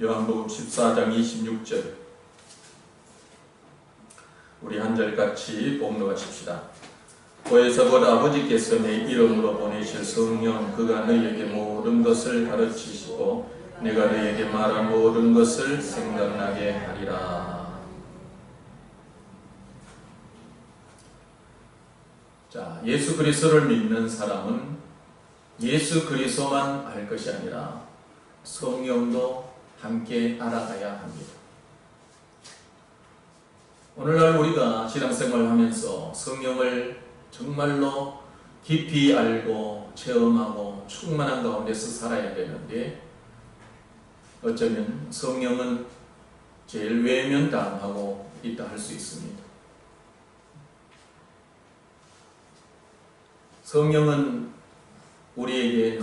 요한복음 14장 26절 우리 한 절 같이 봉독하십시다. 보혜사 곧 아버지께서 내 이름으로 보내실 성령 그가 너희에게 모든 것을 가르치시고 내가 너희에게 말한 모든 것을 생각나게 하리라. 자, 예수 그리스도를 믿는 사람은 예수 그리스도만 알 것이 아니라 성령도 함께 알아가야 합니다. 오늘날 우리가 신앙생활을 하면서 성령을 정말로 깊이 알고 체험하고 충만한 가운데서 살아야 되는데 어쩌면 성령은 제일 외면당하고 있다 할 수 있습니다. 성령은 우리에게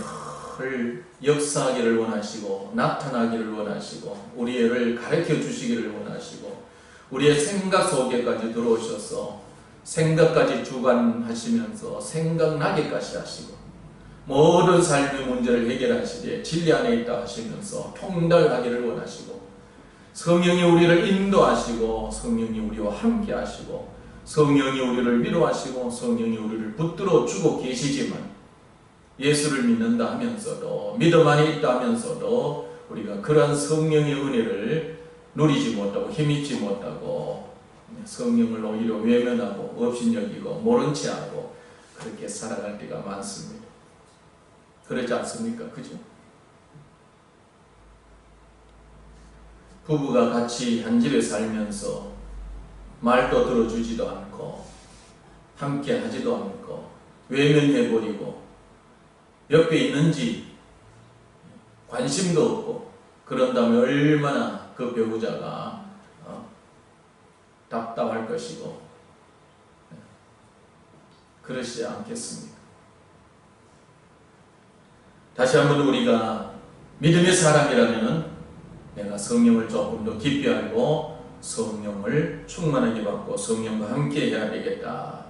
늘 역사하기를 원하시고 나타나기를 원하시고 우리를 가르쳐 주시기를 원하시고 우리의 생각 속에까지 들어오셔서 생각까지 주관하시면서 생각나게까지 하시고 모든 삶의 문제를 해결하시되 진리 안에 있다 하시면서 통달하기를 원하시고 성령이 우리를 인도하시고 성령이 우리와 함께 하시고 성령이 우리를 위로하시고 성령이 우리를 붙들어 주고 계시지만 예수를 믿는다 하면서도 믿음 안에 있다 하면서도 우리가 그러한 성령의 은혜를 누리지 못하고 힘입지 못하고 성령을 오히려 외면하고 업신여기고 모른 채 하고 그렇게 살아갈 때가 많습니다. 그렇지 않습니까? 그죠? 부부가 같이 한 집에 살면서 말도 들어주지도 않고 함께 하지도 않고 외면해버리고 옆에 있는지 관심도 없고 그런다면 얼마나 그 배우자가 답답할 것이고 그러시지 않겠습니까? 다시 한번 우리가 믿음의 사람이라면 내가 성령을 조금 더 깊이 알고 성령을 충만하게 받고 성령과 함께 해야 되겠다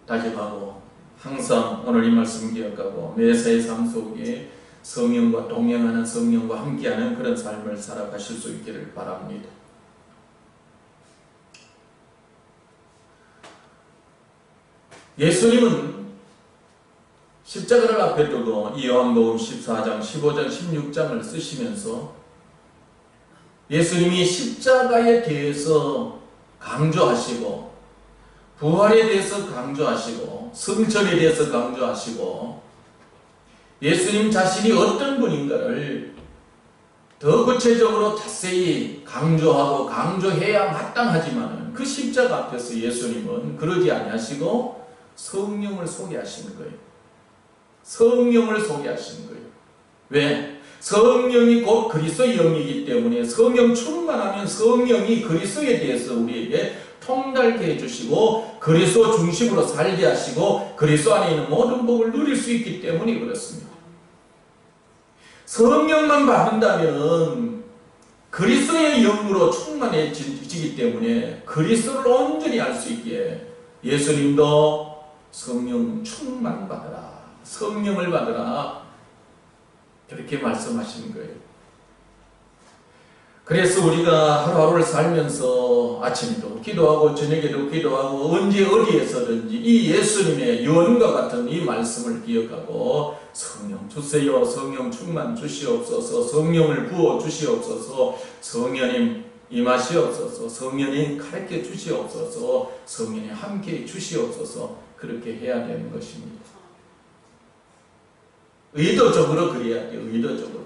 다짐하고 항상 오늘 이 말씀 기억하고 매사의 삶 속에 성령과 동행하는 성령과 함께하는 그런 삶을 살아가실 수 있기를 바랍니다. 예수님은 십자가를 앞에 두고 이 요한복음 14장, 15장, 16장을 쓰시면서 예수님이 십자가에 대해서 강조하시고 부활에 대해서 강조하시고 성천에 대해서 강조하시고 예수님 자신이 어떤 분인가를 더 구체적으로 자세히 강조하고 강조해야 마땅하지만 그 십자가 앞에서 예수님은 그러지 아니하시고 성령을 소개하시는 거예요. 성령을 소개하시는 거예요. 왜? 성령이 곧 그리스도의 영이기 때문에 성령 충만하면 성령이 그리스도에 대해서 우리에게 통달케 해주시고 그리스도 중심으로 살게 하시고 그리스도 안에 있는 모든 복을 누릴 수 있기 때문에 그렇습니다. 성령만 받는다면 그리스도의 영으로 충만해지기 때문에 그리스도를 온전히 알 수 있기에 예수님도 성령 충만 받으라, 성령을 받으라 그렇게 말씀하시는 거예요. 그래서 우리가 하루하루를 살면서 아침에도 기도하고 저녁에도 기도하고 언제 어디에서든지 이 예수님의 유언과 같은 이 말씀을 기억하고 성령 주세요, 성령 충만 주시옵소서, 성령을 부어 주시옵소서, 성령님 임하시옵소서, 성령님 가르쳐 주시옵소서, 성령님 함께 주시옵소서 그렇게 해야 되는 것입니다. 의도적으로 그래야 돼요. 의도적으로.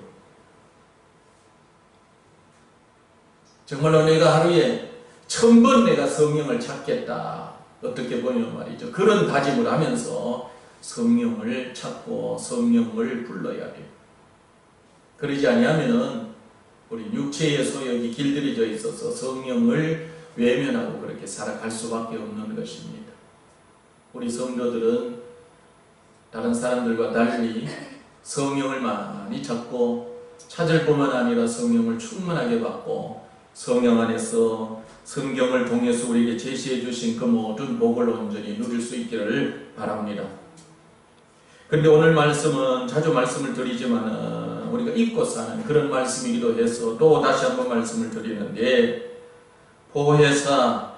정말로 내가 하루에 1000번 내가 성령을 찾겠다. 어떻게 보면 말이죠. 그런 다짐을 하면서 성령을 찾고 성령을 불러야 돼요. 그러지 아니하면은 우리 육체의 소욕이 길들여져 있어서 성령을 외면하고 그렇게 살아갈 수밖에 없는 것입니다. 우리 성도들은 다른 사람들과 달리 성령을 많이 찾고 찾을 뿐만 아니라 성령을 충만하게 받고 성령 안에서 성경을 통해서 우리에게 제시해 주신 그 모든 복을 온전히 누릴 수 있기를 바랍니다. 그런데 오늘 말씀은 자주 말씀을 드리지만 우리가 입고 사는 그런 말씀이기도 해서 또 다시 한번 말씀을 드리는데, 보혜사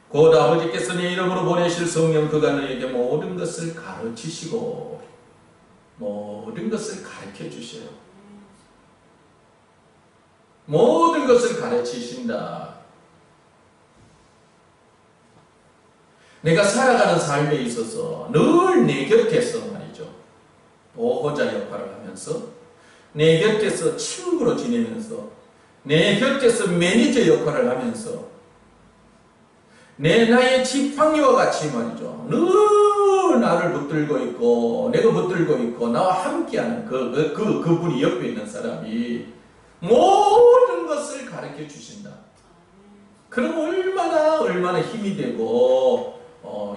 곧 아버지께서 내 이름으로 보내실 성령 그가 너에게 모든 것을 가르치시고 모든 것을 가르쳐 주셔요. 모든 것을 가르치신다. 내가 살아가는 삶에 있어서 늘 내 곁에서 말이죠, 보호자 역할을 하면서, 내 곁에서 친구로 지내면서, 내 곁에서 매니저 역할을 하면서, 내 나의 지팡이와 같이 말이죠, 늘 나를 붙들고 있고 내가 붙들고 있고 나와 함께하는 그분이 옆에 있는 사람이 모든 것을 가르쳐 주신다. 그럼 얼마나 힘이 되고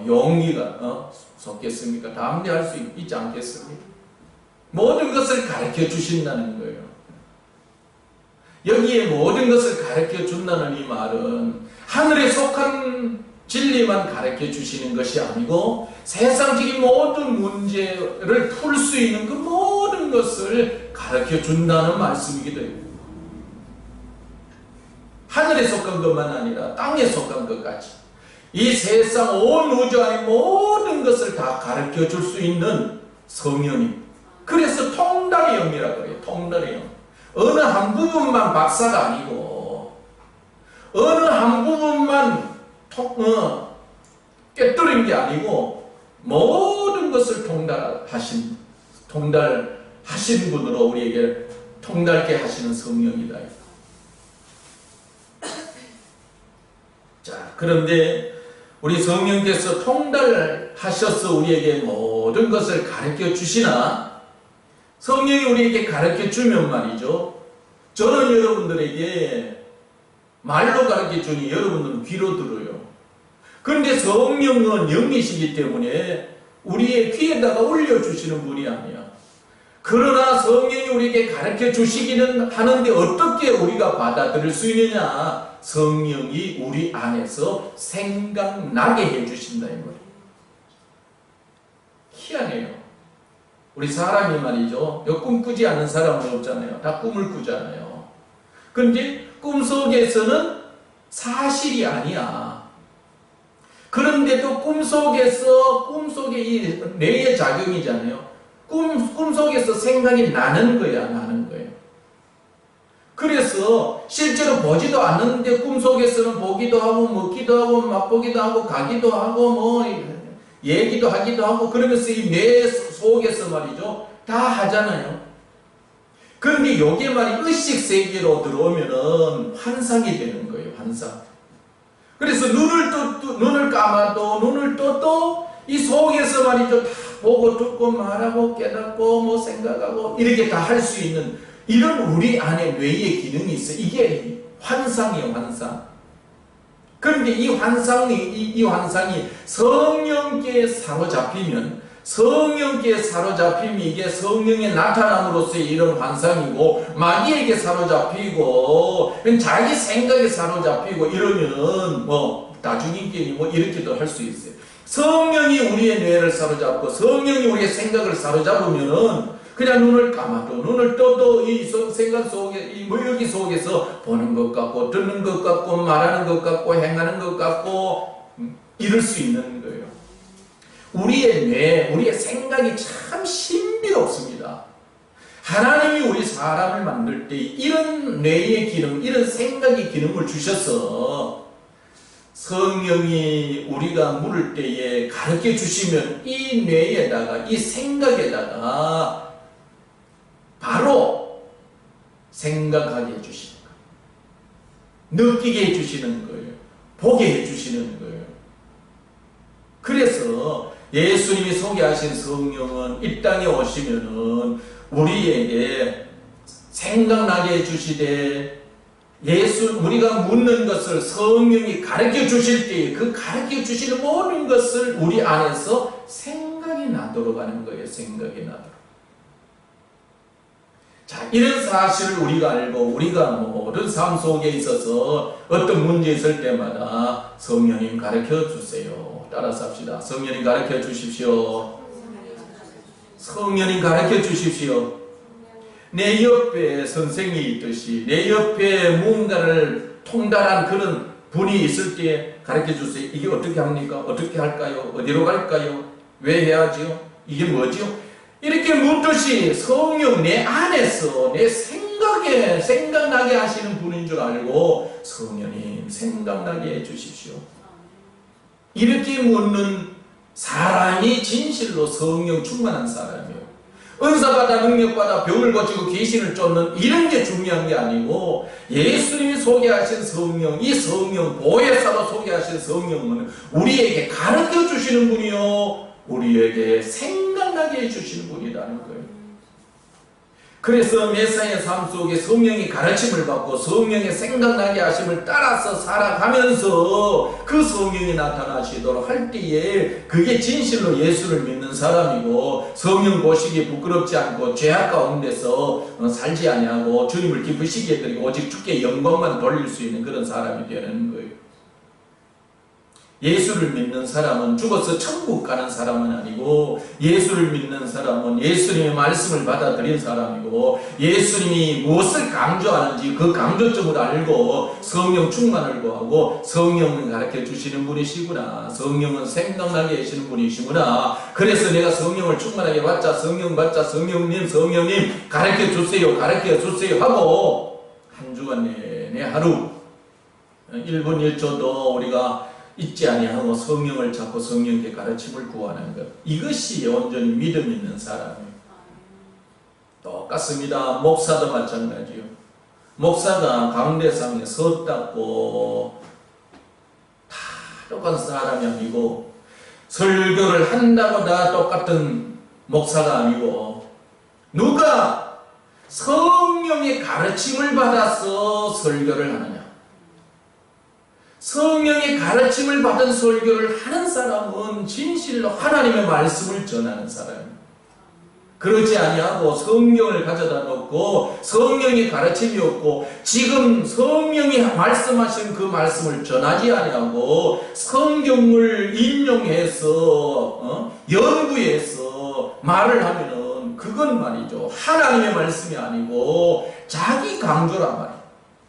용기가 솟겠습니까? 담대할 수 있지 않겠습니까? 모든 것을 가르쳐 주신다는 거예요. 여기에 모든 것을 가르쳐 준다는 이 말은 하늘에 속한 진리만 가르쳐 주시는 것이 아니고 세상적인 모든 문제를 풀 수 있는 그 모든 것을 가르쳐 준다는 말씀이기도 해요. 하늘에 속한 것만 아니라 땅에 속한 것까지 이 세상 온 우주 안의 모든 것을 다 가르쳐 줄 수 있는 성령님. 그래서 통달의 영이라고 해요. 통달의 영. 어느 한 부분만 박사가 아니고 어느 한 부분만 깨뜨린 게 아니고 모든 것을 통달하신 분으로 우리에게 통달케 하시는 성령이다. 자, 그런데 우리 성령께서 통달하셔서 우리에게 모든 것을 가르쳐 주시나, 성령이 우리에게 가르쳐 주면 말이죠, 저는 여러분들에게 말로 가르쳐 주니 여러분들은 귀로 들어요. 그런데 성령은 영이시기 때문에 우리의 귀에다가 올려주시는 분이 아니야. 그러나 성령이 우리에게 가르쳐 주시기는 하는데 어떻게 우리가 받아들일 수 있느냐? 성령이 우리 안에서 생각나게 해주신다 이 말이에요. 희한해요. 우리 사람이 말이죠, 꿈꾸지 않는 사람은 없잖아요. 다 꿈을 꾸잖아요. 그런데 꿈속에서는 사실이 아니야. 그런데도 꿈속에 이 뇌의 작용이잖아요. 꿈속에서 생각이 나는 거야, 나는 거예요. 그래서 실제로 보지도 않는데 꿈속에서는 보기도 하고 먹기도 하고 맛보기도 하고 가기도 하고 뭐 얘기도 하기도 하고 그러면서 이 뇌 속에서 말이죠, 다 하잖아요. 그런데 요게 말이 의식 세계로 들어오면은 환상이 되는 거예요, 환상. 그래서 눈을 감아도 눈을 떠도 이 속에서 말이죠, 다 보고 듣고 말하고 깨닫고 뭐 생각하고 이렇게 다 할 수 있는 이런 우리 안에 뇌의 기능이 있어. 이게 환상이에요, 환상. 그런데 이 환상이 성령께 사로잡히면, 성령께 사로잡힘이 이게 성령의 나타남으로서의 이런 환상이고, 마귀에게 사로잡히고 자기 생각에 사로잡히고 이러면은 뭐 다중인격이 뭐 이렇게도 할 수 있어요. 성령이 우리의 뇌를 사로잡고 성령이 우리의 생각을 사로잡으면은 그냥 눈을 감아도 눈을 떠도 이 생각 속에, 이 무역이 속에서 보는 것 같고 듣는 것 같고 말하는 것 같고 행하는 것 같고 이럴 수 있는 거예요. 우리의 뇌, 우리의 생각이 참 신비롭습니다. 하나님이 우리 사람을 만들 때 이런 뇌의 기능, 이런 생각의 기능을 주셔서 성령이 우리가 물을 때에 가르쳐 주시면 이 뇌에다가, 이 생각에다가 바로 생각하게 해주시는 거예요. 느끼게 해주시는 거예요. 보게 해주시는 거예요. 그래서 예수님이 소개하신 성령은 이 땅에 오시면은 우리에게 생각나게 해주시되, 우리가 묻는 것을 성령이 가르쳐 주실 때에 그 가르쳐 주시는 모든 것을 우리 안에서 생각이 나도록 하는 거예요. 생각이 나도록. 자, 이런 사실을 우리가 알고 우리가 모든 삶 속에 있어서 어떤 문제 있을 때마다 성령님 가르쳐 주세요. 따라서 합시다. 성령님 가르쳐 주십시오. 성령님 가르쳐 주십시오. 내 옆에 선생이 있듯이 내 옆에 무언가를 통달한 그런 분이 있을 때 가르쳐 주세요. 이게 어떻게 합니까? 어떻게 할까요? 어디로 갈까요? 왜 해야지요? 이게 뭐지요? 이렇게 묻듯이 성령 내 안에서 내 생각에 생각나게 하시는 분인 줄 알고 성령님 생각나게 해주십시오. 이렇게 묻는 사람이 진실로 성령 충만한 사람이에요. 은사받아 능력받아 병을 고치고 귀신을 쫓는 이런 게 중요한 게 아니고 예수님이 소개하신 성령, 이 성령 보혜사로 소개하신 성령은 우리에게 가르쳐 주시는 분이요 우리에게 생각나게 해주시는 분이라는 거예요. 그래서 메시아의 삶 속에 성령의 가르침을 받고 성령의 생각나게 하심을 따라서 살아가면서 그 성령이 나타나시도록 할 때에 그게 진실로 예수를 믿는 사람이고 성령 보시기에 부끄럽지 않고 죄악 가운데서 살지 아니하고 주님을 기쁘시게 해드리고 오직 주께 영광만 돌릴 수 있는 그런 사람이 되는 거예요. 예수를 믿는 사람은 죽어서 천국 가는 사람은 아니고 예수를 믿는 사람은 예수님의 말씀을 받아들인 사람이고 예수님이 무엇을 강조하는지 그 강조점을 알고 성령 충만을 구하고 성령을 가르쳐 주시는 분이시구나, 성령은 생각나게 하시는 분이시구나, 그래서 내가 성령을 충만하게 받자, 성령 받자, 성령님 가르쳐 주세요 하고 한 주간 내내 하루 1분 1초도 우리가 잊지 아니하고 성령을 찾고 성령께 가르침을 구하는 것, 이것이 온전히 믿음 있는 사람이에요. 똑같습니다. 목사도 마찬가지요. 목사가 강대상에 섰다고 다 똑같은 사람이 아니고 설교를 한다고 다 똑같은 목사가 아니고 누가 성령의 가르침을 받아서 설교를 하느냐, 성령의 가르침을 받은 설교를 하는 사람은 진실로 하나님의 말씀을 전하는 사람입니다. 그러지 아니하고 성령을 가져다 놓고 성령의 가르침이 없고 지금 성령이 말씀하신 그 말씀을 전하지 아니하고 성경을 인용해서 연구해서 말을 하면은 그건 말이죠, 하나님의 말씀이 아니고 자기 강조란 말이에요.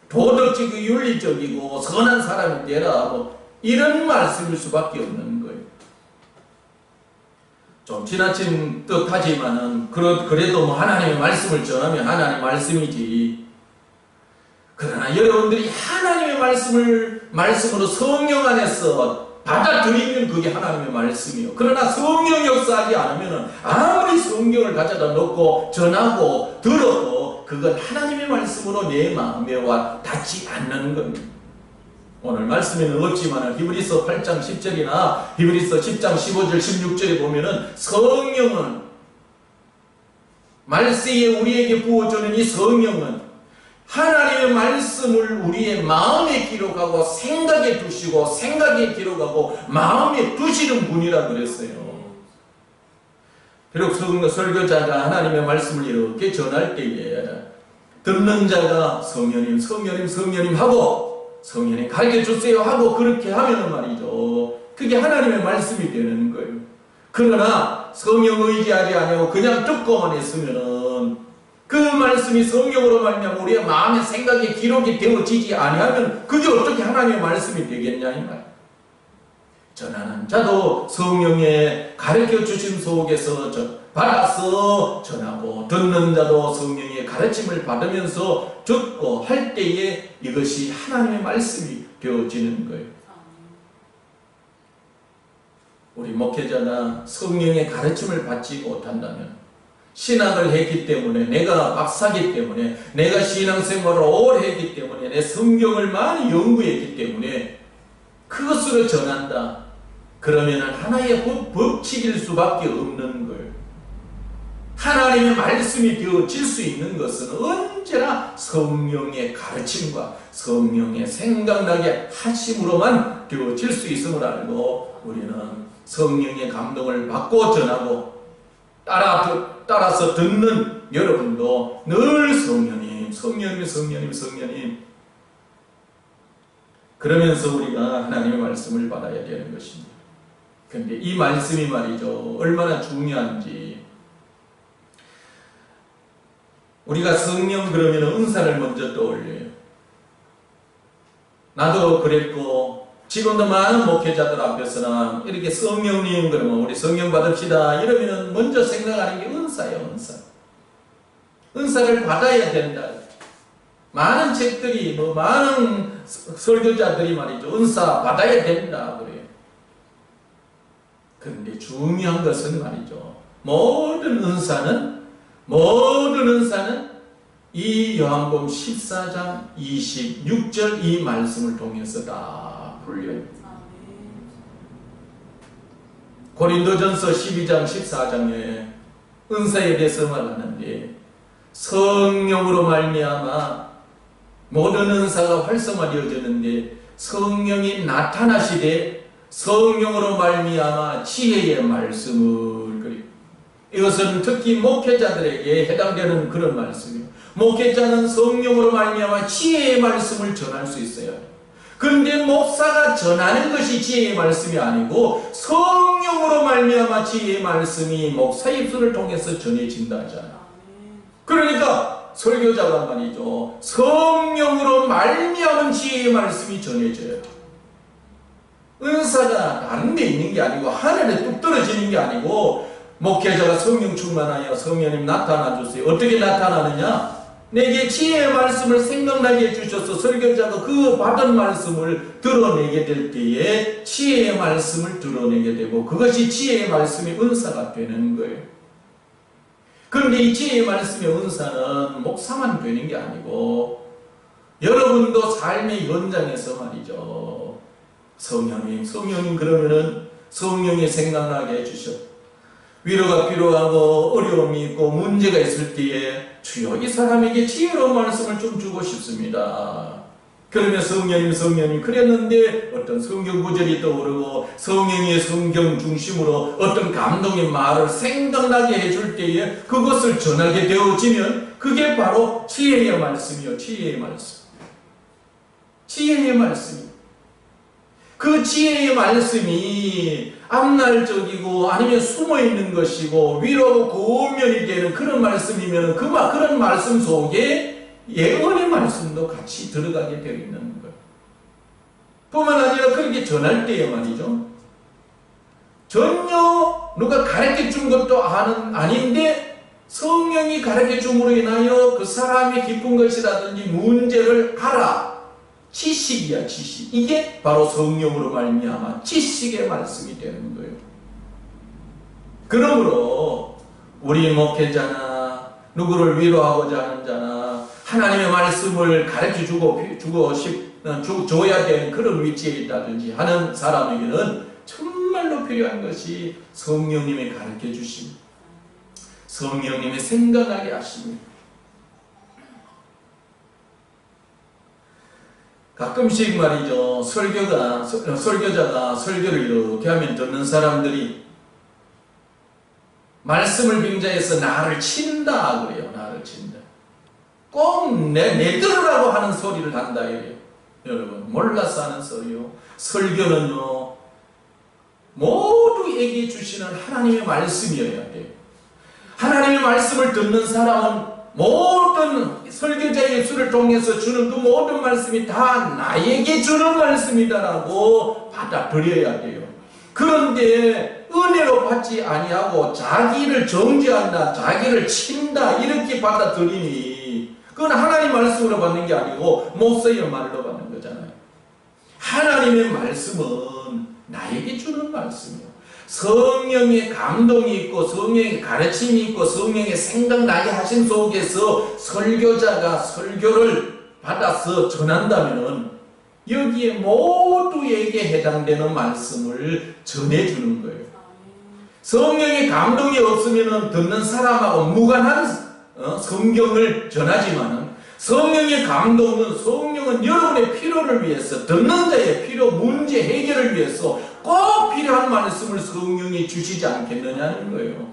도덕적이고 윤리적이고 선한 사람이 되라, 이런 말씀일 수밖에 없는 거예요. 좀 지나친 뜻하지만은 그래도 하나님의 말씀을 전하면 하나님의 말씀이지. 그러나 여러분들이 하나님의 말씀으로 성령 안에서 받아들이면 그게 하나님의 말씀이요. 그러나 성령 역사하지 않으면 아무리 성경을 가져다 놓고 전하고 들어도 그건 하나님의 말씀으로 내 마음에 와 닿지 않는 겁니다. 오늘 말씀에는 없지만 히브리서 8장 10절이나 히브리서 10장 15절 16절에 보면은 성령은 말세에 우리에게 부어주는 이 성령은 하나님의 말씀을 우리의 마음에 기록하고 생각에 두시고 생각에 기록하고 마음에 두시는 분이라 그랬어요. 비록 설교자가 하나님의 말씀을 이렇게 전할 때에 듣는 자가 성령님 하고 성령님 가르쳐 주세요 하고 그렇게 하면 말이죠, 그게 하나님의 말씀이 되는 거예요. 그러나 성령 의지하지 아니하고 그냥 듣고만 있으면은 그 말씀이 성령으로 말미암아 우리의 마음의 생각에 기록이 되어지지 아니하면 그게 어떻게 하나님의 말씀이 되겠냐 이 말. 전하는 자도 성령의 가르쳐 주심 속에서 받아서 전하고 듣는 자도 성령의 가르침을 받으면서 듣고 할 때에 이것이 하나님의 말씀이 되어지는 거예요. 우리 목회자가 성령의 가르침을 받지 못한다면, 신학을 했기 때문에, 내가 박사기 때문에, 내가 신앙생활을 오래 했기 때문에, 내 성경을 많이 연구했기 때문에 그것으로 전한다. 그러면 하나의 법칙일 수밖에 없는 거예요. 하나님의 말씀이 되어질 수 있는 것은 언제나 성령의 가르침과 성령의 생각나게 하심으로만 되어질 수 있음을 알고 우리는 성령의 감동을 받고 전하고 따라서 듣는 여러분도 늘 성령님 그러면서 우리가 하나님의 말씀을 받아야 되는 것입니다. 그런데 이 말씀이 말이죠, 얼마나 중요한지. 우리가 성령 그러면 은사를 먼저 떠올려요. 나도 그랬고 지금도 많은 목회자들 앞에서나 이렇게 성령님 그러면 우리 성령 받읍시다 이러면 먼저 생각하는 게 은사예요. 은사. 은사를 받아야 된다. 많은 책들이 많은 설교자들이 말이죠. 은사 받아야 된다 그래요. 그런데 중요한 것은 말이죠. 모든 은사는 이 요한복음 14장 26절 이 말씀을 통해서 다 풀려요. 고린도전서 12장 14장에 은사에 대해서 말하는데 성령으로 말미암아 모든 은사가 활성화되어졌는데 성령이 나타나시되 성령으로 말미암아 지혜의 말씀을 그리고 이것은 특히 목회자들에게 해당되는 그런 말씀이에요. 목회자는 성령으로 말미암아 지혜의 말씀을 전할 수 있어요. 그런데 목사가 전하는 것이 지혜의 말씀이 아니고 성령으로 말미암아 지혜의 말씀이 목사 입술을 통해서 전해진다 하잖아요. 그러니까 설교자가 말이죠. 성령으로 말미암은 지혜의 말씀이 전해져요. 은사가 다른 데 있는 게 아니고 하늘에 뚝 떨어지는 게 아니고 목회자가 성령 충만하여 성령님 나타나 주세요. 어떻게 나타나느냐? 내게 지혜의 말씀을 생각나게 해주셔서 설교자가 그 받은 말씀을 드러내게 될 때에 지혜의 말씀을 드러내게 되고 그것이 지혜의 말씀의 은사가 되는 거예요. 그런데 이 지혜의 말씀의 은사는 목사만 되는 게 아니고 여러분도 삶의 현장에서 말이죠. 성령님 그러면은 성령이 생각나게 해주셔. 위로가 필요하고 어려움이 있고 문제가 있을 때에 주여 이 사람에게 지혜로운 말씀을 좀 주고 싶습니다. 그러면 성령님 그랬는데 어떤 성경 구절이 떠오르고 성령의 성경 중심으로 어떤 감동의 말을 생각나게 해줄 때에 그것을 전하게 되어지면 그게 바로 지혜의 말씀이요. 지혜의 말씀. 지혜의 말씀이요. 그 지혜의 말씀이 앞날적이고 아니면 숨어있는 것이고 위로하고 고면이 되는 그런 말씀이면 그런 말씀 속에 예언의 말씀도 같이 들어가게 되어 있는 거예요. 뿐만 아니라 그렇게 전할 때에 말이죠. 전혀 누가 가르쳐 준 것도 아닌데 성령이 가르쳐 줌으로 인하여 그 사람이 기쁜 것이라든지 문제를 알아. 지식이야, 지식. 이게 바로 성령으로 말미암아 지식의 말씀이 되는 거예요. 그러므로 우리 목회자나 누구를 위로하고자 하는 자나 하나님의 말씀을 가르쳐 줘야 되는 그런 위치에 있다든지 하는 사람에게는 정말로 필요한 것이 성령님의 가르쳐 주심, 성령님의 생각하게 하심입니다. 가끔씩 말이죠. 설교자가 설교를 이렇게 하면 듣는 사람들이 말씀을 빙자해서 나를 친다 그래요. 나를 친다. 꼭 내 들으라고 하는 소리를 한다 이래요. 여러분 몰라서 하는 소리요. 설교는요. 모두에게 주시는 하나님의 말씀이어야 돼요. 하나님의 말씀을 듣는 사람은 모든 설교자의 입술을 통해서 주는 그 모든 말씀이 다 나에게 주는 말씀이다라고 받아들여야 돼요. 그런데 은혜로 받지 아니하고 자기를 정죄한다, 자기를 친다 이렇게 받아들이니 그건 하나님 말씀으로 받는 게 아니고 목사의 말로 받는 거잖아요. 하나님의 말씀은 나에게 주는 말씀이에요. 성령의 감동이 있고 성령의 가르침이 있고 성령의 생각나게 하신 속에서 설교자가 설교를 받아서 전한다면 여기에 모두에게 해당되는 말씀을 전해주는 거예요. 성령의 감동이 없으면 듣는 사람하고 무관한 성경을 전하지만 성령의 감동은 성령은 여러분의 필요를 위해서 듣는 자의 필요, 문제 해결을 위해서 꼭 필요한 말씀을 성령이 주시지 않겠느냐는 거예요.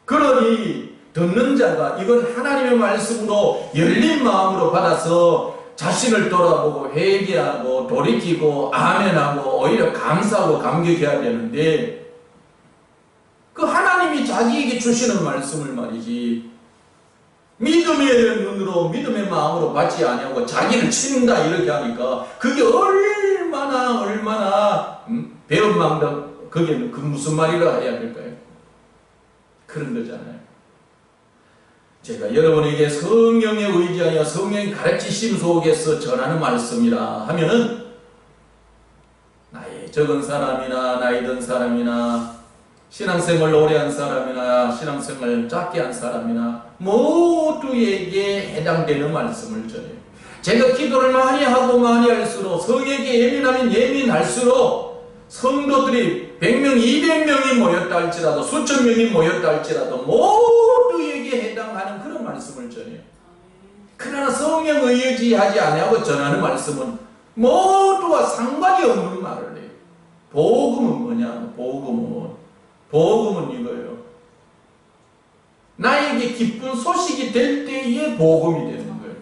그러니 듣는 자가 이건 하나님의 말씀으로 열린 마음으로 받아서 자신을 돌아보고 회개하고 돌이키고 아멘하고 오히려 감사하고 감격해야 되는데 그 하나님이 자기에게 주시는 말씀을 말이지 믿음의 눈으로 믿음의 마음으로 받지 아니하고 자기를 치는다 이렇게 하니까 그게 얼마나 배은망덕 그게 그 무슨 말이라 해야 될까요? 그런 거잖아요. 제가 여러분에게 성령에 의지하여 성령의 가르치심 속에서 전하는 말씀이라 하면은 나이 적은 사람이나 나이 든 사람이나 신앙생활 오래 한 사람이나 신앙생활 짧게 한 사람이나 모두에게 해당되는 말씀을 전해요. 제가 기도를 많이 하고 많이 할수록 성에게 예민하면 예민할수록 성도들이 100명, 200명이 모였다 할지라도 수천 명이 모였다 할지라도 모두에게 해당하는 그런 말씀을 전해요. 그러나 성령을 의지하지 아니하고 전하는 말씀은 모두와 상관이 없는 말을 해요. 복음은 뭐냐? 복음은 이거예요. 나에게 기쁜 소식이 될 때에 복음이 되는 거예요.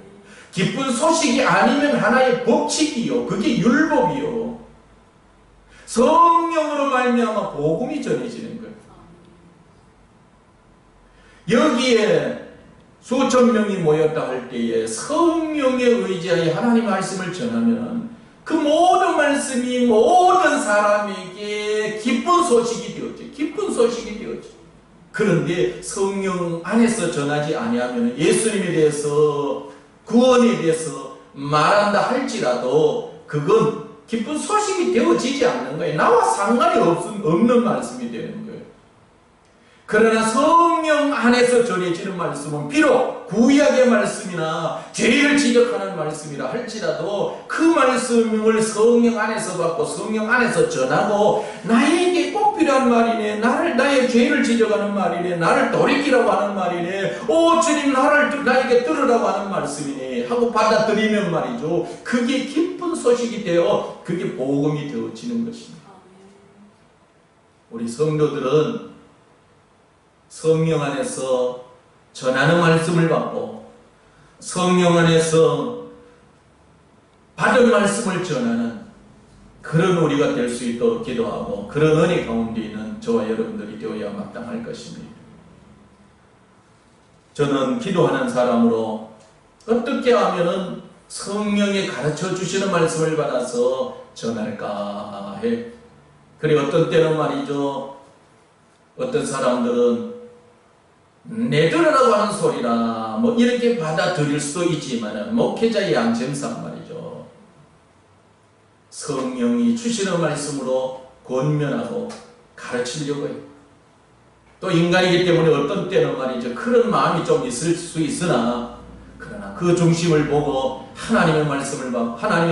기쁜 소식이 아니면 하나의 법칙이요. 그게 율법이요. 성령으로 말미암아 복음이 전해지는 거예요. 여기에 수천 명이 모였다 할 때에 성령에 의지하여 하나님의 말씀을 전하면 그 모든 말씀이 모든 사람에게 기쁜 소식이 되었지. 기쁜 소식이 되었지. 그런데 성령 안에서 전하지 아니하면 예수님에 대해서 구원에 대해서 말한다 할지라도 그건 기쁜 소식이 되어지지 않는 거예요. 나와 상관이 없는 말씀이 되는 거예요. 그러나 성령 안에서 전해지는 말씀은 비록 구약의 말씀이나 죄를 지적하는 말씀이라 할지라도 그 말씀을 성령 안에서 받고 성령 안에서 전하고 나에게 꼭 필요한 말이네, 나의 죄를 지적하는 말이네, 나를 돌이키라고 하는 말이네, 오 주님 나에게 들으라고 하는 말씀이네 하고 받아들이면 말이죠. 그게 기쁜 소식이 되어 그게 복음이 되어지는 것입니다. 우리 성도들은 성령 안에서 전하는 말씀을 받고 성령 안에서 받은 말씀을 전하는 그런 우리가 될 수 있도록 기도하고 그런 은혜 가운데 있는 저와 여러분들이 되어야 마땅할 것입니다. 저는 기도하는 사람으로 어떻게 하면은 성령이 가르쳐 주시는 말씀을 받아서 전할까 해. 그리고 어떤 때는 말이죠. 어떤 사람들은 내 들으라고 하는 소리라 뭐 이렇게 받아들일 수도 있지만 목회자의 양심상 말이죠. 성령이 주시는 말씀으로 권면하고 가르치려고 해요. 또 인간이기 때문에 어떤 때는 말이죠. 그런 마음이 좀 있을 수 있으나 그러나 그 중심을 보고 하나님의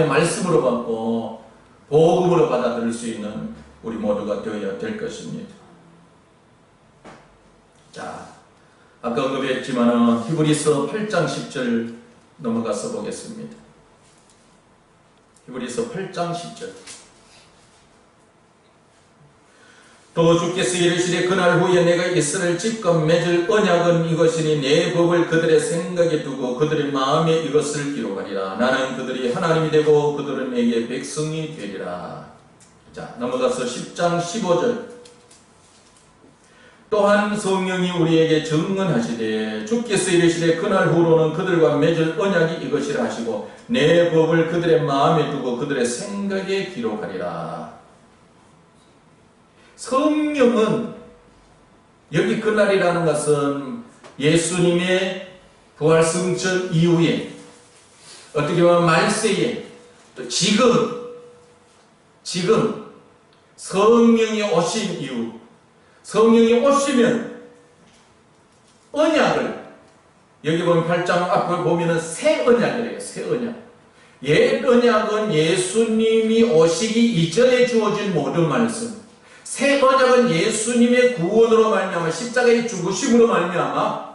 말씀으로 받고 복음으로 받아들일 수 있는 우리 모두가 되어야 될 것입니다. 자, 아까 언급했지만 히브리서 8장 10절 넘어가서 보겠습니다. 히브리서 8장 10절. 또 주께서 이르시되 그날 후에 내가 이스라엘 집과 맺을 언약은 이것이니 내 법을 그들의 생각에 두고 그들의 마음에 이것을 기록하리라. 나는 그들이 하나님이 되고 그들은 내게 백성이 되리라. 자, 넘어가서 10장 15절. 또한 성령이 우리에게 증언하시되 주께서 이르시되 그날 후로는 그들과 맺을 언약이 이것이라 하시고 내 법을 그들의 마음에 두고 그들의 생각에 기록하리라. 성령은 여기 그날이라는 것은 예수님의 부활승천 이후에 어떻게 보면 말세에 또 지금 성령이 오신 이후 성령이 오시면 언약을 여기 보면 8장 앞을 보면은 새 언약이래요. 새 언약. 옛 언약은 예수님이 오시기 이전에 주어진 모든 말씀. 새 언약은 예수님의 구원으로 말미암아 십자가의 죽으심으로 말미암아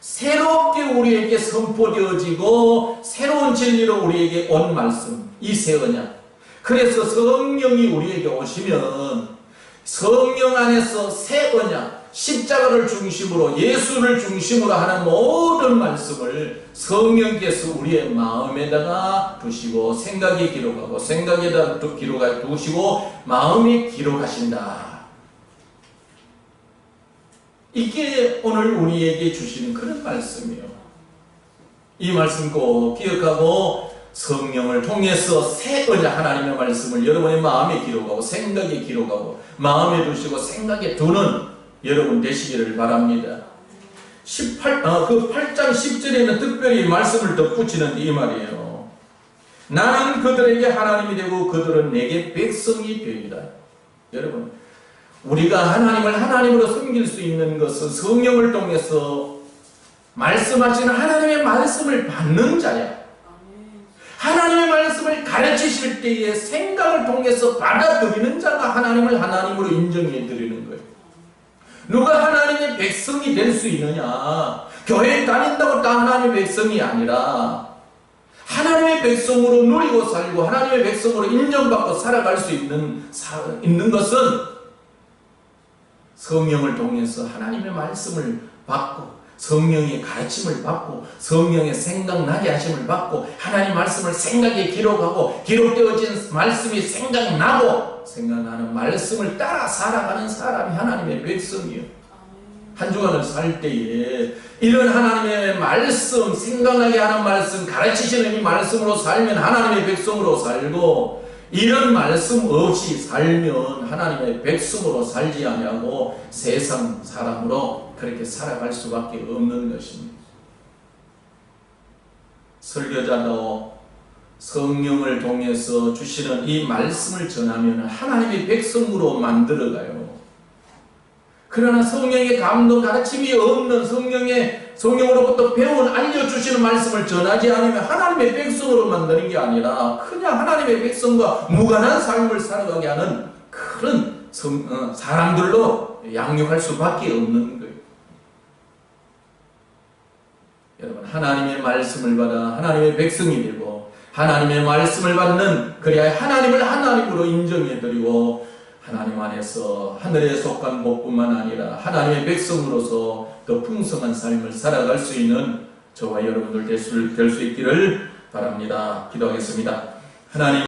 새롭게 우리에게 선포되어지고 새로운 진리로 우리에게 온 말씀. 이 새 언약. 그래서 성령이 우리에게 오시면 성령 안에서 새 언약, 십자가를 중심으로 예수를 중심으로 하는 모든 말씀을 성령께서 우리의 마음에다가 두시고 생각에 기록하고 생각에다 기록해 두시고 마음에 기록하신다. 이게 오늘 우리에게 주시는 그런 말씀이에요. 이 말씀 꼭 기억하고 성령을 통해서 새 언약 하나님의 말씀을 여러분의 마음에 기록하고 생각에 기록하고 마음에 두시고 생각에 두는 여러분 되시기를 바랍니다. 8장 10절에는 특별히 말씀을 덧붙이는 이 말이에요. 나는 그들에게 하나님이 되고 그들은 내게 백성이 되리라. 여러분, 우리가 하나님을 하나님으로 섬길 수 있는 것은 성령을 통해서 말씀하시는 하나님의 말씀을 받는 자야. 하나님의 말씀을 가르치실 때의 생각을 통해서 받아들이는 자가 하나님을 하나님으로 인정해 드리는 거예요. 누가 하나님의 백성이 될 수 있느냐? 교회에 다닌다고 다 하나님의 백성이 아니라 하나님의 백성으로 누리고 살고 하나님의 백성으로 인정받고 살아갈 수 있는 것은 성령을 통해서 하나님의 말씀을 받고 성령의 가르침을 받고 성령의 생각나게 하심을 받고 하나님 말씀을 생각에 기록하고 기록되어진 말씀이 생각나는 말씀을 따라 살아가는 사람이 하나님의 백성이요. 한 주간을 살 때에 이런 하나님의 말씀, 생각나게 하는 말씀, 가르치시는 이 말씀으로 살면 하나님의 백성으로 살고 이런 말씀 없이 살면 하나님의 백성으로 살지 아니하고 세상 사람으로 그렇게 살아갈 수밖에 없는 것입니다. 설교자도 성령을 통해서 주시는 이 말씀을 전하면 하나님의 백성으로 만들어가요. 그러나 성령의 감동 가르침이 없는 성령으로부터 배운 알려주시는 말씀을 전하지 않으면 하나님의 백성으로 만드는 게 아니라 그냥 하나님의 백성과 무관한 삶을 살아가게 하는 그런 사람들로 양육할 수밖에 없는 거예요. 여러분, 하나님의 말씀을 받아 하나님의 백성이 되고 하나님의 말씀을 받는, 그래야 하나님을 하나님으로 인정해드리고 하나님 안에서 하늘에 속한 복뿐만 아니라 하나님의 백성으로서 더 풍성한 삶을 살아갈 수 있는 저와 여러분들 될 수 있기를 바랍니다. 기도하겠습니다. 하나님